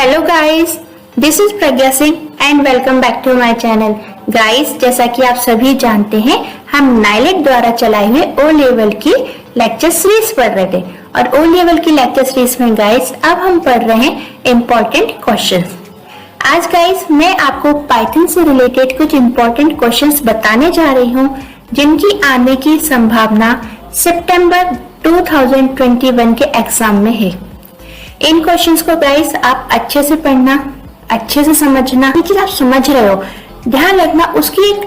Hello guys, this is Pragya Singh and welcome back to my channel. Guys, जैसा कि आप सभी जानते हैं, हम नाइलेट द्वारा चलाए हुए ओ लेवल की लेक्चर सीरीज पढ़ रहे थे और ओ लेवल की लेक्चर सीरीज में गाइस अब हम पढ़ रहे हैं इम्पोर्टेंट क्वेश्चंस। आज गाइस मैं आपको पाइथन से रिलेटेड कुछ इम्पोर्टेंट क्वेश्चंस बताने जा रही हूँ जिनकी आने की संभावना सितंबर 2021 के एग्जाम में है। इन क्वेश्चंस को गाइस आप अच्छे से पढ़ना, अच्छे से समझना, लेकिन आप समझ रहे हो, ध्यान रखना, उसकी एक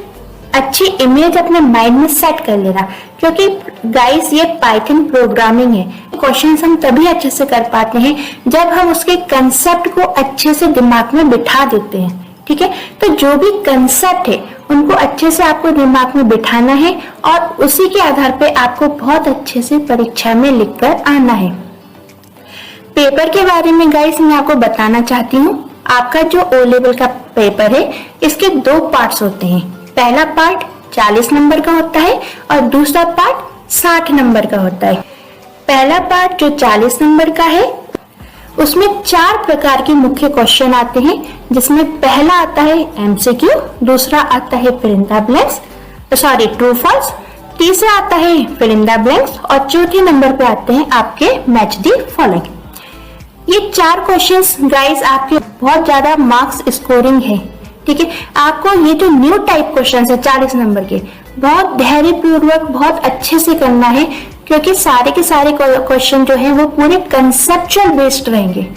अच्छी इमेज अपने माइंड में सेट कर लेना, क्योंकि गाइस ये पाइथन प्रोग्रामिंग है। क्वेश्चंस हम तभी अच्छे से कर पाते हैं जब हम उसके कंसेप्ट को अच्छे से दिमाग में बिठा देते हैं। ठीक है, तो जो भी कंसेप्ट है उनको अच्छे से आपको दिमाग में बिठाना है और उसी के आधार पे आपको बहुत अच्छे से परीक्षा में लिखकर आना है। पेपर के बारे में गाइस मैं आपको बताना चाहती हूँ। आपका जो ओ लेवल का पेपर है, इसके दो पार्ट्स होते हैं। पहला पार्ट 40 नंबर का होता है और दूसरा पार्ट 60 नंबर का होता है। पहला पार्ट जो 40 नंबर का है, उसमें 4 प्रकार के मुख्य क्वेश्चन आते हैं, जिसमें पहला आता है एमसीक्यू, दूसरा आता है fill in the blanks, true false, तीसरा आता है फिल इन द ब्लैंक्स और चौथे नंबर पे आते हैं आपके मैच द फॉलोइंग। ये 4 क्वेश्चंस गाइस आपके बहुत ज्यादा मार्क्स स्कोरिंग है। ठीक है, आपको ये जो न्यू टाइप क्वेश्चंस है 40 नंबर के, बहुत धैर्य पूर्वक बहुत अच्छे से करना है, क्योंकि सारे के सारे क्वेश्चन जो है वो पूरे कंसेप्चुअल बेस्ड रहेंगे।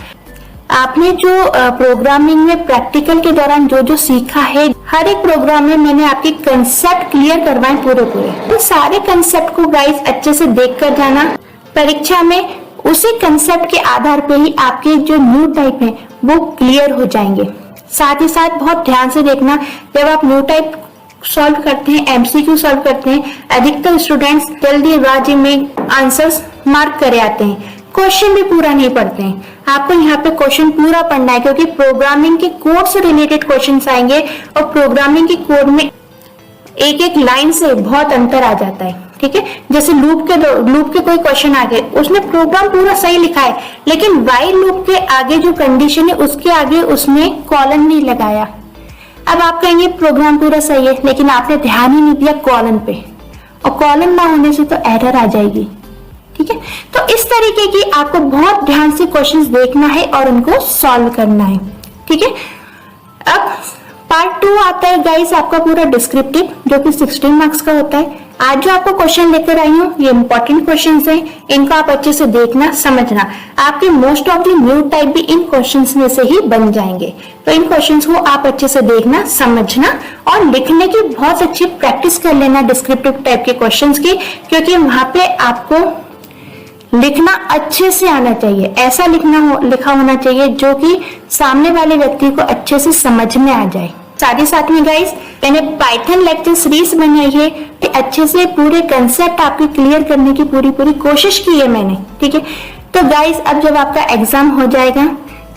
आपने जो प्रोग्रामिंग में प्रैक्टिकल के दौरान जो जो सीखा है, हर एक प्रोग्राम में मैंने आपके कंसेप्ट क्लियर करवाए पूरे। तो सारे कंसेप्ट को गाइस अच्छे से देख कर जाना। परीक्षा में उसी कंसेप्ट के आधार पे ही आपके जो न्यू टाइप है वो क्लियर हो जाएंगे। साथ ही साथ बहुत ध्यान से देखना, जब आप न्यू टाइप सॉल्व करते हैं, एमसीक्यू सॉल्व करते हैं, अधिकतर स्टूडेंट्स जल्दीबाजी में आंसर्स मार्क करे आते हैं, क्वेश्चन भी पूरा नहीं पढ़ते हैं। आपको यहाँ पे क्वेश्चन पूरा पढ़ना है, क्योंकि प्रोग्रामिंग के कोड से रिलेटेड क्वेश्चन आएंगे और प्रोग्रामिंग के कोड में एक एक लाइन से बहुत अंतर आ जाता है। ठीक है, जैसे लूप के कोई क्वेश्चन आ गए, उसने प्रोग्राम पूरा सही लिखा है, लेकिन व्हाइल लूप के आगे जो कंडीशन है उसके आगे उसने कॉलन नहीं लगाया। अब आप कहेंगे प्रोग्राम पूरा सही है, लेकिन आपने ध्यान ही नहीं दिया कॉलन पे, और कॉलन ना होने से तो एरर आ जाएगी। ठीक है, तो इस तरीके की आपको बहुत ध्यान से क्वेश्चंस देखना है और उनको सॉल्व करना है। ठीक है, अब पार्ट 2 आता है गाइस आपका पूरा डिस्क्रिप्टिव, जो कि 16 मार्क्स का होता है। आज जो आपको क्वेश्चन लेकर आई हूँ, ये इंपॉर्टेंट क्वेश्चंस हैं, इनको आप अच्छे से देखना, समझना। आपके most of the new type भी इन क्वेश्चंस में से ही बन जाएंगे। तो इन क्वेश्चंस को आप अच्छे से देखना, समझना और लिखने की बहुत अच्छी प्रैक्टिस कर लेना डिस्क्रिप्टिव टाइप के क्वेश्चंस की, क्योंकि वहां पे आपको लिखना अच्छे से आना चाहिए। ऐसा लिखा होना चाहिए जो कि सामने वाले व्यक्ति को अच्छे से समझ में आ जाए। साथ ही साथ में गाइस मैंने पाइथन लेक्चर सीरीज बनाई है, अच्छे से पूरे कंसेप्ट आपके क्लियर करने की पूरी कोशिश की है मैंने। ठीक है, तो गाइस अब जब आपका एग्जाम हो जाएगा,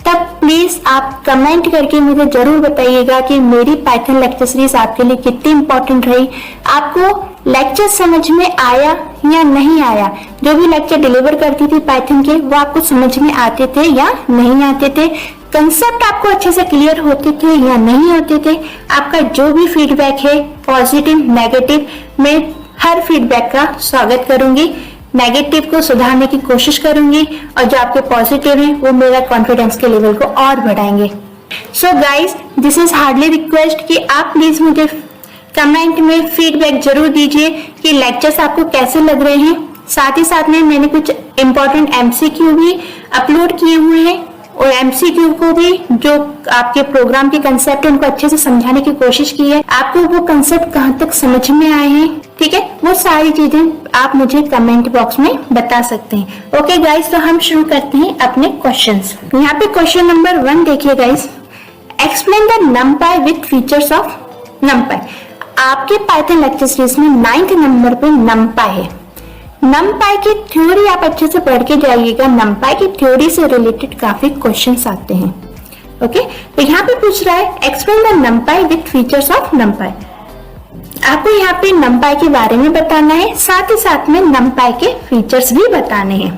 तब प्लीज आप कमेंट करके मुझे जरूर बताइएगा कि मेरी पाइथन लेक्चर सीरीज आपके लिए कितनी इंपॉर्टेंट रही, आपको लेक्चर समझ में आया या नहीं आया। जो भी लेक्चर डिलीवर करती थी पाइथन के, वो आपको समझ में आते थे या नहीं आते थे, कंसेप्ट आपको अच्छे से क्लियर होते थे या नहीं होते थे। आपका जो भी फीडबैक है, पॉजिटिव नेगेटिव, मैं हर फीडबैक का स्वागत करूंगी। नेगेटिव को सुधारने की कोशिश करूंगी और जो आपके पॉजिटिव है वो मेरा कॉन्फिडेंस के लेवल को और बढ़ाएंगे। So guys, this is hardly request कि आप प्लीज मुझे कमेंट में फीडबैक जरूर दीजिए कि लेक्चर्स आपको कैसे लग रहे हैं। साथ ही साथ में मैंने कुछ इंपॉर्टेंट एमसीक्यू भी अपलोड किए हुए हैं और एमसीक्यू को भी जो आपके प्रोग्राम के कंसेप्ट है उनको अच्छे से समझाने की कोशिश की है। आपको वो कंसेप्ट कहाँ तक समझ में आए हैं, ठीक है, वो सारी चीजें आप मुझे कमेंट बॉक्स में बता सकते हैं। ओके गाइस, तो हम शुरू करते हैं अपने क्वेश्चंस। यहाँ पे क्वेश्चन नंबर 1 देखिए guys, explain the नमपाई with features of नमपाई। आपके पाइथन लेक्चर सीरीज में 9th नंबर पे नमपाई है। नमपाई की थ्योरी आप अच्छे से पढ़ के जाइएगा। नमपाई की थ्योरी से रिलेटेड काफी क्वेश्चंस आते हैं। ओके, तो यहाँ पे पूछ रहा है explain the नमपाई with features of नमपाई। आपको यहाँ पे नमपाई के बारे में बताना है, साथ ही साथ में नमपाई के फीचर्स भी बताने हैं।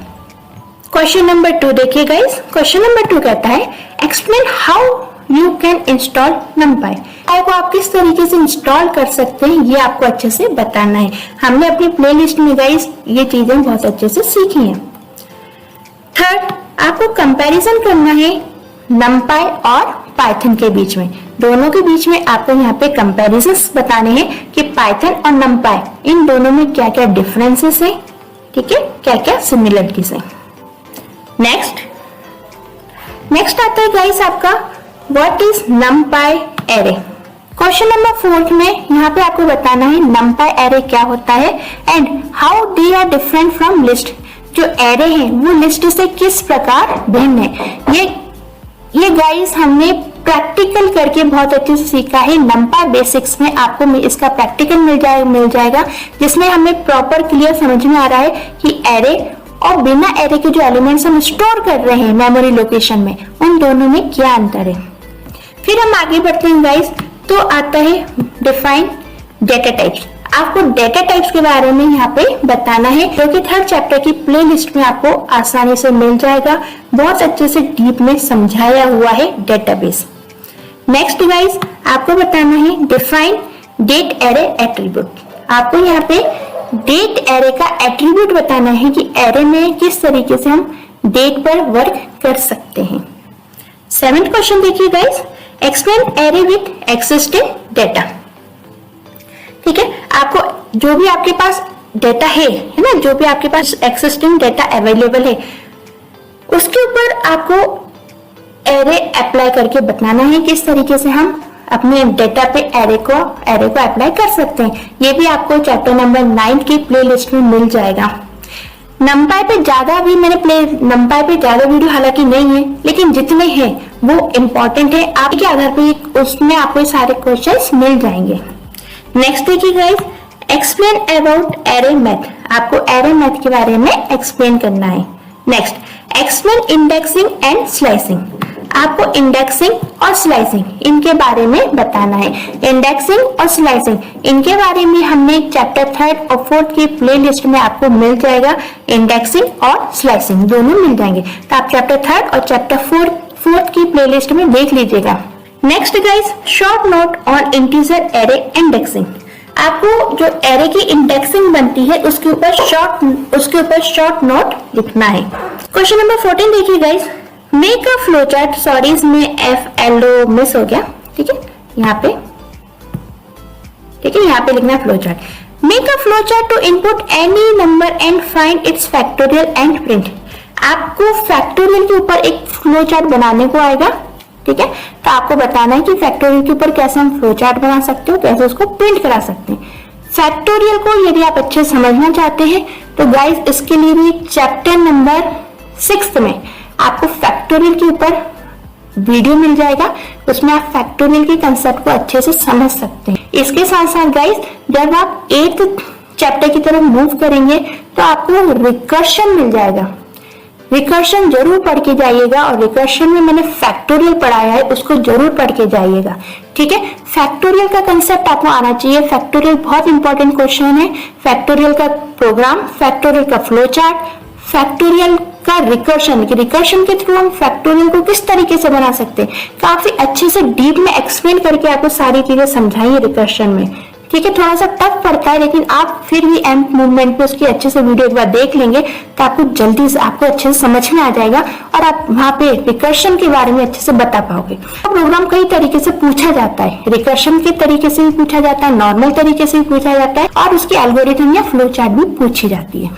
क्वेश्चन नंबर 2 देखिए गाइस। क्वेश्चन नंबर 2 कहता है explain how you can install numpy। को आप किस तरीके से इंस्टॉल कर सकते हैं ये आपको अच्छे से बताना है। हमने अपनी प्लेलिस्ट में गाइस ये चीजें बहुत अच्छे से सीखी हैं। थर्ड, आपको कंपैरिजन करना है numpy और पाइथन के बीच में। दोनों के बीच में आपको यहाँ पे कंपैरिजंस बताने हैं कि पाइथन और numpy इन दोनों में क्या क्या डिफरेंसेस है, ठीक है, क्या क्या सिमिलरिटीज है। नेक्स्ट आता है गाइस आपका what is numpy array. Question number 4 में यहाँ पे आपको बताना है numpy एरे क्या होता है and how they are different from list. जो एरे है वो लिस्ट से किस प्रकार भिन्न है। ये गाइस हमने प्रैक्टिकल करके बहुत अच्छे से सीखा है। numpy बेसिक्स में आपको इसका प्रैक्टिकल मिल जाएगा जिसमें हमें प्रॉपर क्लियर समझ में आ रहा है कि एरे और बिना एरे के जो एलिमेंट्स हम स्टोर कर रहे हैं मेमोरी लोकेशन में उन दोनों में क्या अंतर है। फिर हम आगे बढ़ते हैं गाइस, तो आता है डिफाइन डेटा टाइप्स। आपको डेटा टाइप्स के बारे में यहाँ पे बताना है जो कि थर्ड चैप्टर की प्लेलिस्ट में आपको आसानी से मिल जाएगा। बहुत अच्छे से डीप में समझाया हुआ है डेटाबेस। नेक्स्ट गाइस, आपको बताना है डिफाइन डेट एरे एट्रीब्यूट। आपको यहाँ पे डेट एरे का एट्रीब्यूट बताना है कि एरे में किस तरीके से हम डेट पर वर्क कर सकते हैं। 7th क्वेश्चन देखिए guys, explain array with existing data. ठीक है, आपको जो भी आपके पास डेटा है ना, जो भी आपके पास एक्सिस्टिंग डेटा अवेलेबल है उसके ऊपर आपको एरे अप्लाई करके बताना है किस तरीके से हम अपने डेटा पे एरे को अप्लाई कर सकते हैं। ये भी आपको चैप्टर नंबर 9 की प्लेलिस्ट में मिल जाएगा। numpy पे ज्यादा वीडियो हालांकि नहीं है, लेकिन जितने हैं वो इम्पोर्टेंट है। आपके आधार पे उसमें आपको सारे क्वेश्चंस मिल जाएंगे। नेक्स्ट देखिए guys, explain about array math. आपको एरे मैथ के बारे में एक्सप्लेन करना है। Next, explain indexing and slicing. आपको इंडेक्सिंग और स्लाइसिंग इनके बारे में बताना है। इंडेक्सिंग और स्लाइसिंग इनके बारे में हमने चैप्टर 3 और 4 की प्लेलिस्ट में आपको मिल जाएगा। इंडेक्सिंग और स्लाइसिंग दोनों मिल जाएंगे, तो आप चैप्टर 3 और चैप्टर 4 की प्लेलिस्ट में देख लीजिएगा। Next guys, short note on integer array indexing. आपको जो एरे की इंडेक्सिंग बनती है उसके ऊपर शॉर्ट नोट लिखना है। क्वेश्चन नंबर 14 देखिए guys, make a flow chart. Sorry, इसमें FLO मिस हो गया, ठीक है, यहाँ पे लिखना flow chart. Make a flow chart to input any number and find its factorial and print. आपको फैक्टोरियल के ऊपर एक फ्लो चार्ट बनाने को आएगा, ठीक है, तो आपको बताना है कि फैक्टोरियल के ऊपर कैसे हम फ्लो चार्ट बना सकते हो, कैसे उसको प्रिंट करा सकते हैं। फैक्टोरियल को यदि आप अच्छे समझना चाहते हैं तो गाइस इसके लिए भी चैप्टर नंबर 6 में आपको फैक्टोरियल के ऊपर वीडियो मिल जाएगा। उसमें आप फैक्टोरियल के कंसेप्ट को अच्छे से समझ सकते हैं। इसके साथ साथ गाइस जब आप 8th चैप्टर की तरफ मूव करेंगे तो आपको रिकर्शन मिल जाएगा। रिकर्शन जरूर पढ़ के जाइएगा, और रिकर्शन में मैंने फैक्टोरियल पढ़ाया है, उसको जरूर पढ़ के जाइएगा, ठीक है। फैक्टोरियल का कंसेप्ट आपको आना चाहिए। फैक्टोरियल बहुत इंपॉर्टेंट क्वेश्चन है। फैक्टोरियल का प्रोग्राम, फैक्टोरियल का फ्लो चार्ट, फैक्टोरियल का रिकर्शन के थ्रू हम फैक्टोरियल को किस तरीके से बना सकते हैं, काफी अच्छे से डीप में एक्सप्लेन करके आपको सारी चीजें समझाइए रिकर्शन में, ठीक है। थोड़ा सा टफ पड़ता है, लेकिन आप फिर भी एंड मूवमेंट पे उसकी अच्छे से वीडियो एक बार देख लेंगे तो आपको जल्दी से आपको अच्छे से समझ में आ जाएगा और आप वहाँ पे रिकर्शन के बारे में अच्छे से बता पाओगे। प्रोग्राम कई तरीके से पूछा जाता है, रिकर्शन के तरीके से भी पूछा जाता है, नॉर्मल तरीके से भी पूछा जाता है, और उसकी एल्गोरिथम या फ्लो चार्ट भी पूछी जाती है।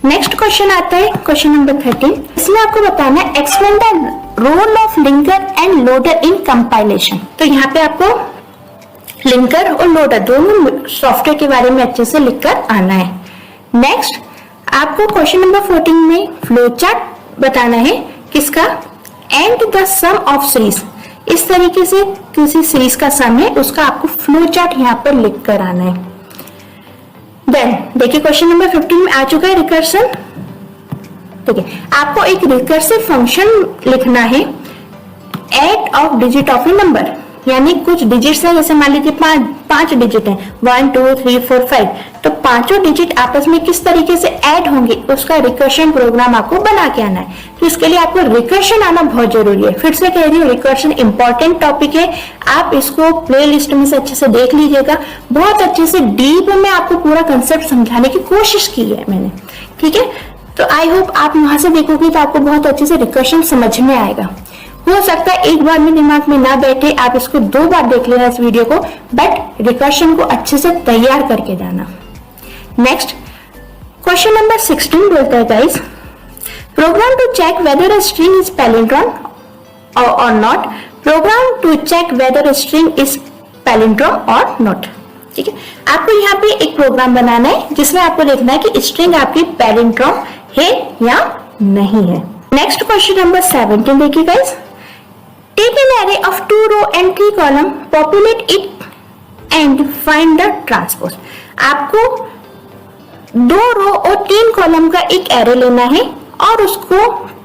नेक्स्ट क्वेश्चन आता है क्वेश्चन नंबर 13। इसमें आपको बताना है explain the role of linker and loader in compilation. तो यहाँ पे आपको लिंकर और लोडर दोनों सॉफ्टवेयर के बारे में अच्छे से लिखकर आना है। नेक्स्ट, आपको क्वेश्चन नंबर 14 में फ्लो चार्ट बताना है किसका, and the sum of series. इस तरीके से किसी सीरीज का सम है उसका आपको फ्लो चार्ट यहाँ पर लिख कर आना है। देन देखिए क्वेश्चन नंबर 15 में आ चुका है रिकर्शन, ठीक है। आपको एक रिकर्सिव फंक्शन लिखना है, add of digit of a number. यानी कुछ डिजिट्स है, जैसे मान लीजिए पांच डिजिट है, 1 2 3 4 5, तो पांचों डिजिट आपस में किस तरीके से ऐड होंगे उसका रिकर्शन प्रोग्राम आपको बना के आना है। तो इसके लिए आपको रिकर्शन आना बहुत जरूरी है। फिर से कह रही हूँ, रिकर्शन इंपॉर्टेंट टॉपिक है, आप इसको प्ले लिस्ट में से अच्छे से देख लीजिएगा। बहुत अच्छे से डीप में आपको पूरा कंसेप्ट समझाने की कोशिश की है मैंने, ठीक है। तो आई होप आप वहां से देखोगे तो आपको बहुत अच्छे से रिकर्शन समझ में आएगा। हो सकता है एक बार में दिमाग में ना बैठे, आप इसको 2 बार देख लेना इस वीडियो को, बट रिकर्शन को अच्छे से तैयार करके जाना। नेक्स्ट क्वेश्चन नंबर 16 बोलता है guys, program to check whether a string is palindrome or not. Program to check whether a string is palindrome or not. ठीक है, आपको यहाँ पे एक प्रोग्राम बनाना है जिसमें आपको देखना है कि स्ट्रिंग आपकी पैलिंड्रोम है या नहीं है। नेक्स्ट क्वेश्चन नंबर 17 देखिए guys, take an array of 2 row and 3 column, populate it and find the transpose. आपको 2 रो और 3 कॉलम का एक एरे लेना है और उसको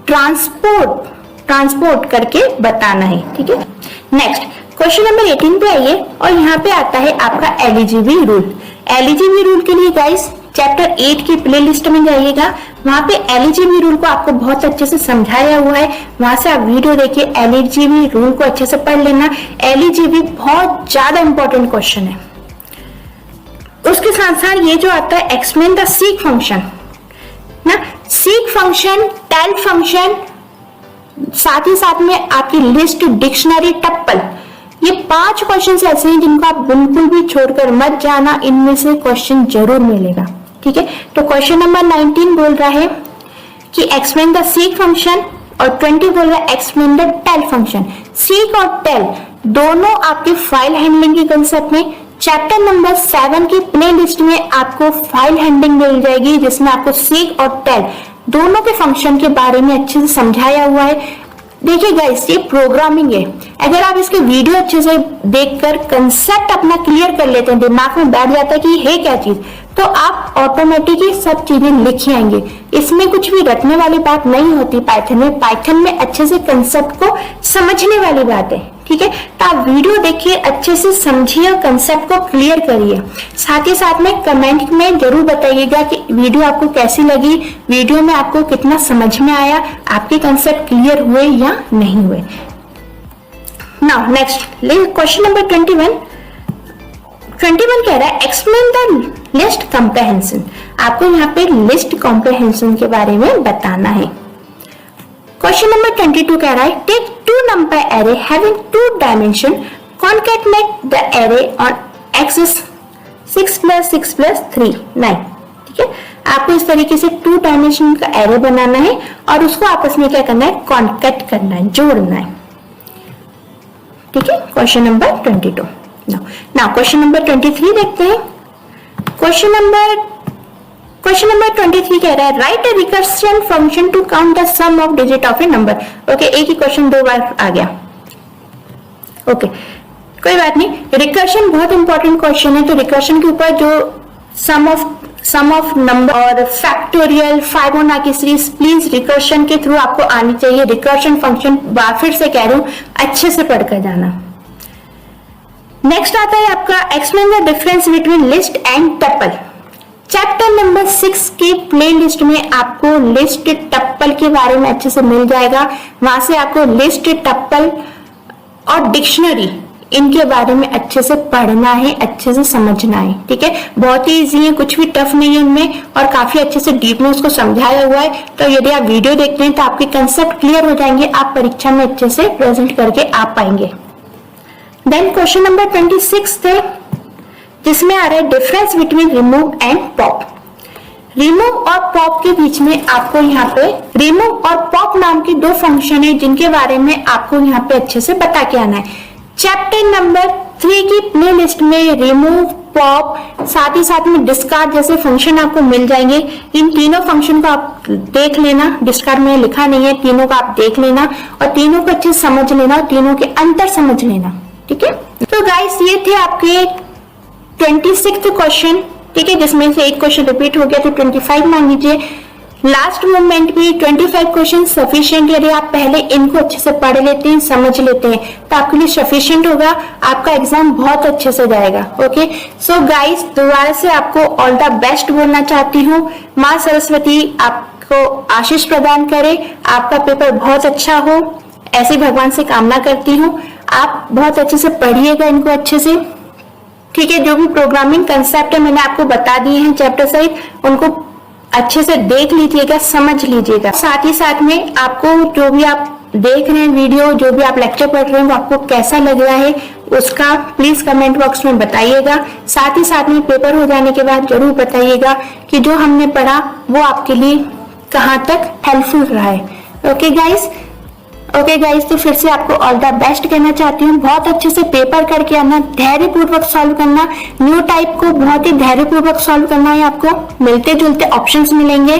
ट्रांसपोर्ट करके बताना है। ठीक है, नेक्स्ट क्वेश्चन नंबर 18 पे आइए और यहाँ पे आता है आपका एलिजिबल रूल। एलिजिबल रूल के लिए गाइस चैप्टर 8 की प्लेलिस्ट में जाइएगा, वहां पे एलिजिबल रूल को आपको बहुत अच्छे से समझाया हुआ है, वहां से आप वीडियो देखिए, एलिजिबल रूल को अच्छे से पढ़ लेना। एलिजिबल बहुत ज्यादा इंपॉर्टेंट क्वेश्चन है। उसके साथ साथ ये जो आता है एक्सप्लेन द सीक फंक्शन ना, सीक फंक्शन, टेल फंक्शन, साथ ही साथ में आपकी लिस्ट, डिक्शनरी, टप्पल, ये 5 क्वेश्चन ऐसे हैं जिनको आप बिल्कुल भी छोड़कर मत जाना, इनमें से क्वेश्चन जरूर मिलेगा। ठीक है, तो क्वेश्चन नंबर 19 बोल रहा है कि एक्सप्लेन द सीक फंक्शन और 20 बोल रहा है explain the tell function. Seek और टेल दोनों आपके फाइल हैंडलिंग के कंसेप्ट में चैप्टर नंबर 7 की प्ले लिस्ट में आपको फाइल हैंडलिंग मिल जाएगी, जिसमें आपको सीक और टेल दोनों के फंक्शन के बारे में अच्छे से समझाया हुआ है। देखिए गाइस, ये प्रोग्रामिंग है, अगर आप इसके वीडियो अच्छे से देखकर कंसेप्ट अपना क्लियर कर लेते हैं, दिमाग में बैठ जाता है कि है क्या चीज, तो आप ऑटोमेटिकली सब चीजें लिख आएंगे। इसमें कुछ भी रटने वाली बात नहीं होती। पाइथन में अच्छे से कंसेप्ट को समझने वाली बात है। ठीक है, तो आप वीडियो देखिए, अच्छे से समझिए और कंसेप्ट को क्लियर करिए। साथ ही साथ में कमेंट में जरूर बताइएगा कि वीडियो आपको कैसी लगी, वीडियो में आपको कितना समझ में आया, आपके कंसेप्ट क्लियर हुए या नहीं हुए। नाउ नेक्स्ट क्वेश्चन नंबर 21 कह रहा है एक्सप्लेन द लिस्ट कॉम्प्रिहेंशन। आपको यहाँ पे लिस्ट कॉम्प्रिहेंशन के बारे में बताना है। क्वेश्चन नंबर 22 कह रहा है take 2 number array having 2 dimension, concatenate the array on axis 6 + 6 + 3 9। ठीक है, आपको इस तरीके से 2 डायमेंशन का एरे बनाना है और उसको आपस में क्या करना है, कॉन्कैट करना है, जोड़ना है। ठीक है, question number 22। Now question number 23 देखते हैं। क्वेश्चन नंबर 23 कह रहा है write a recursion function to count the sum of digit of a number. Okay, एक ही क्वेश्चन 2 बार आ गया। ओके, कोई बात नहीं, रिकर्शन बहुत इंपॉर्टेंट क्वेश्चन है, तो रिकर्शन के ऊपर जो सम ऑफ नंबर और factorial, Fibonacci series, please recursion के थ्रू आपको आनी चाहिए। रिकर्शन फंक्शन फिर से कह रही हूं, अच्छे से पढ़कर जाना। नेक्स्ट आता है आपका explain the difference between list and tuple. Chapter number 6 की प्ले लिस्ट में आपको लिस्ट, टप्पल के बारे में अच्छे से मिल जाएगा। वहां से आपको लिस्ट, टप्पल और डिक्शनरी, इनके बारे में अच्छे से पढ़ना है, अच्छे से समझना है। ठीक है, बहुत ही इजी है, कुछ भी टफ नहीं है इनमें और काफी अच्छे से डीप में उसको समझाया हुआ है। तो यदि आप वीडियो देखते हैं तो आपके कंसेप्ट क्लियर हो जाएंगे, आप परीक्षा में अच्छे से प्रेजेंट करके आ पाएंगे। देन क्वेश्चन नंबर 26 थे, जिसमें आ रहा है difference between remove and pop. Remove और पॉप के बीच में आपको यहाँ पे रिमूव और पॉप नाम के 2 फंक्शन है, जिनके बारे में आपको यहाँ पे अच्छे से बता के आना है। चैप्टर नंबर 3 की प्ले लिस्ट में रिमूव, पॉप, साथ ही साथ में डिस्कार्ड जैसे फंक्शन आपको मिल जाएंगे। इन तीनों फंक्शन को आप देख लेना, डिस्कार्ड में लिखा नहीं है, तीनों का आप देख लेना और तीनों को अच्छे से समझ लेना और तीनों के अंतर समझ लेना। ठीक है, तो गाइस ये थे आपके 26th क्वेश्चन। ठीक है, जिसमें से एक क्वेश्चन रिपीट हो गया, तो 25 मान लीजिए। लास्ट मोमेंट भी 25 क्वेश्चन सफिशिएंट, यदि आप पहले इनको अच्छे से पढ़ लेते हैं, समझ लेते हैं, तो आपके लिए सफिशिएंट होगा, आपका एग्जाम बहुत अच्छे से जाएगा। ओके, सो गाइस, दोबारा से आपको ऑल द बेस्ट बोलना चाहती हूँ। माँ सरस्वती आपको आशीष प्रदान करे, आपका पेपर बहुत अच्छा हो, ऐसे भगवान से कामना करती हूँ। आप बहुत अच्छे से पढ़िएगा इनको अच्छे से, ठीक है। जो भी प्रोग्रामिंग कंसेप्ट है मैंने आपको बता दिए हैं चैप्टर सहित, उनको अच्छे से देख लीजिएगा, समझ लीजिएगा। साथ ही साथ में आपको जो भी आप देख रहे हैं वीडियो, जो भी आप लेक्चर पढ़ रहे हैं, वो आपको कैसा लग रहा है उसका प्लीज कमेंट बॉक्स में बताइएगा। साथ ही साथ में पेपर हो जाने के बाद जरूर बताइएगा कि जो हमने पढ़ा वो आपके लिए कहाँ तक हेल्पफुल रहा है। ओके गाइस, तो फिर से आपको ऑल द बेस्ट कहना चाहती हूँ। बहुत अच्छे से पेपर करके आना, धैर्य पूर्वक सॉल्व करना, न्यू टाइप को बहुत ही धैर्य पूर्वक सॉल्व करना है। आपको मिलते जुलते ऑप्शंस मिलेंगे,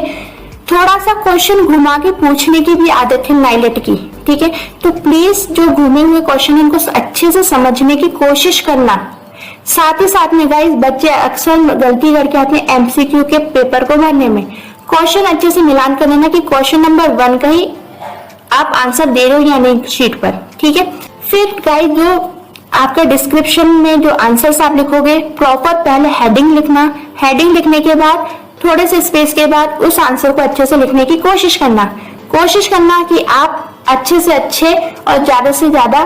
थोड़ा सा क्वेश्चन घुमा के पूछने की भी आदत है नाइलेट की, ठीक है। तो प्लीज जो घूमे हुए क्वेश्चन इनको अच्छे से समझने की कोशिश करना। साथ ही साथ में गाइस, बच्चे अक्सर गलती करके आते हैं एमसीक्यू के पेपर को भरने में। क्वेश्चन अच्छे से मिलान कर लेना कि क्वेश्चन नंबर 1 का ही आप आंसर दे रहे हो या नहीं शीट पर, ठीक है। फिर गाइस, जो आपका डिस्क्रिप्शन में जो आंसर्स आप लिखोगे, प्रॉपर पहले हेडिंग लिखना, हेडिंग लिखने के बाद थोड़े से स्पेस के बाद उस आंसर को अच्छे से लिखने की कोशिश करना कि आप अच्छे से अच्छे और ज्यादा से ज्यादा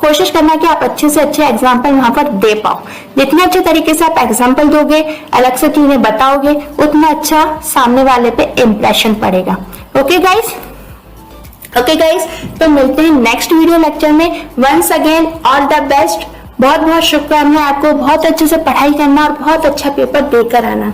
कोशिश करना कि आप अच्छे से अच्छे एग्जाम्पल वहां पर दे पाओ। जितने अच्छे तरीके से आप एग्जाम्पल दोगे, अलग से चीजें बताओगे, उतना अच्छा सामने वाले पे इम्प्रेशन पड़ेगा। ओके गाइस, तो मिलते हैं नेक्स्ट वीडियो लेक्चर में। Once again all the best, बहुत बहुत शुभकामनाएं आपको। बहुत अच्छे से पढ़ाई करना और बहुत अच्छा पेपर देकर आना।